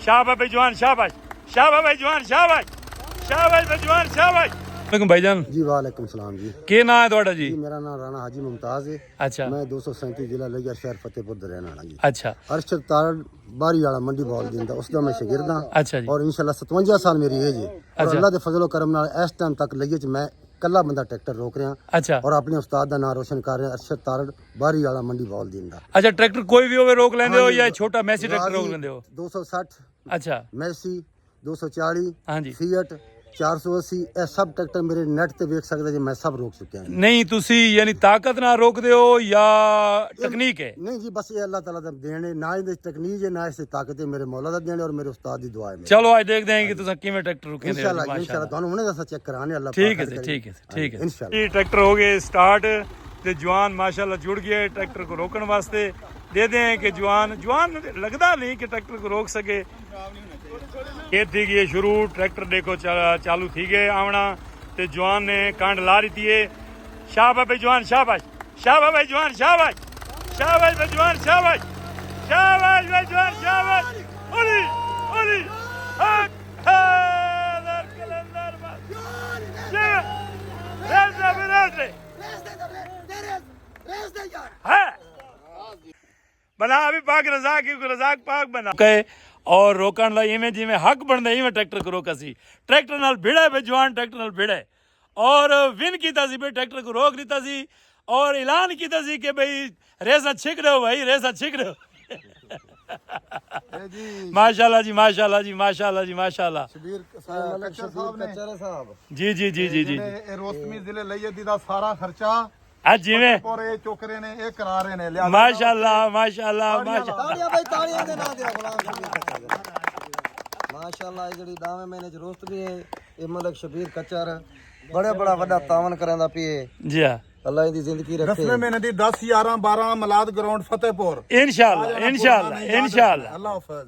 शाबाश भाई जवान, शाबाश शाबाश भाई जवान, शाबाश शाबाश भाई जवान, शाबाश। भाईजान जी वालेकुम सलाम जी। क्या नाम है ਤੁਹਾਡਾ जी? जी मेरा नाम राणा हाजी मुमताज है। अच्छा मैं 237 जिला लिया शहर फतेहपुर दा रहने वाला जी। अच्छा अरशद तारड़ बारी वाला मंडी बॉल दिंदा उसदा मैं शागिर्द हां। अच्छा जी। और इंशाल्लाह 57 साल मेरी एज है। और अच्छा। अल्लाह दे फजल करम नाल इस टाइम तक लिये च मैं कल्ला बंदा ट्रैक्टर रोक रहा अच्छा और अपने उस्ताद का नाम रोशन कर रहे हैं अरशद तारड़ बारी वाला मंडी बॉल दिंदा। अच्छा ट्रैक्टर कोई भी होवे रोक लेंदे हो या छोटा मैसी ट्रैक्टर रोक लेंदे हो? 260 अच्छा मैसी 240 हाँ जी। फिएट 480 ਇਹ ਸਭ ਟਰੈਕਟਰ ਮੇਰੇ ਨੈਟ ਤੇ ਵੇਖ ਸਕਦੇ ਜੇ ਮੈਂ ਸਭ ਰੋਕ ਚੁੱਕਿਆ ਹਾਂ। नहीं तुसी यानी ताकत ना रोकदे हो या तकनीक है? नहीं जी बस ये अल्लाह ताला दा देने ना ही तकनीक है ना इससे ताकत है मेरे मौला दा देने और मेरे उस्ताद दी दुआ है। चलो आज देखते हैं कि तुसा किवें ट्रैक्टर रोके इंशाल्लाह इंशाल्लाह ਤੁਹਾਨੂੰ ਹੁਣੇ ਦਾ ਚੈੱਕ ਕਰਾਣੇ ਅੱਲਾਹ ठीक है जी, ठीक है ठीक है। इंशाल्लाह। ये ट्रैक्टर हो गए स्टार्ट ते जवान माशाल्लाह जुड़ गए ट्रैक्टर को रोकने वास्ते। दे दें कि जवान लगता नहीं कि ट्रैक्टर को रोक सके। ये थी गई शुरू ट्रैक्टर देखो चालू थी गए आवना ते जवान ने कांड ला रही थी। शाबाश भाई जवान, शाबाश शाबाश भाई जवान, शाबाश शाबाश भाई जवान, शाबाश शाबाश भाई जवान, शाबाश। ओली ओली हक हैदर कलंदर बस है बना अभी पाक रजाक पाक बना कहे और रोकण ला इवें जिवें हक बनदे इवें ट्रैक्टर को रोका सी। ट्रैक्टर नाल भिड़े बे जवान ट्रैक्टर नाल भिड़े और विन कीता सी बे ट्रैक्टर को रोक दिता सी और ऐलान कीता सी कि भाई रेसा छिक रहे हो भाई रेसा छिक रहे हो। माशाल्लाह जी माशाल्लाह जी माशाल्लाह जी माशाल्लाह शबीर कच्चर साहब ने जी जी जी जी जी ਇਹ ਰੋਸਤਮੀ ਜ਼ਿਲ੍ਹੇ ਲਈ ਦਾ ਸਾਰਾ ਖਰਚਾ आज जिवें ਪਰ ਇਹ ਚੁੱਕ ਰਹੇ ਨੇ ਇਹ ਕਰਾ ਰਹੇ ਨੇ ਲਿਆ माशाल्लाह माशाल्लाह माशाल्लाह ਤਾੜੀਆਂ ਬਈ ਤਾੜੀਆਂ ਦੇ ਨਾਂ ਦਿਆ ਗੁਲਾਮ ਮਾਸ਼ਾਅੱਲਾ ਇਹ ਜਿਹੜੀ 10ਵੇਂ ਮਹੀਨੇ ਚ ਰੋਸਤ ਵੀ ਹੈ ਇਹ ਮਲਕ ਸ਼ਬੀਰ ਕਚਰ ਬੜਾ ਵੱਡਾ ਤਾਵਨ ਕਰਾਂਦਾ ਪਈਏ जी हाँ ਅੱਲਾ ਇਹਦੀ ਜ਼ਿੰਦਗੀ ਰੱਖੇ। 10ਵੇਂ ਮਹੀਨੇ ਦੀ 10 11 12 ਮਲਾਦ ਗਰਾਊਂਡ ਫਤਿਹਪੁਰ इंशाल्लाह इंशाल्लाह इंशाल्लाह। ਅੱਲਾਹ ਹਾਫਿਜ਼।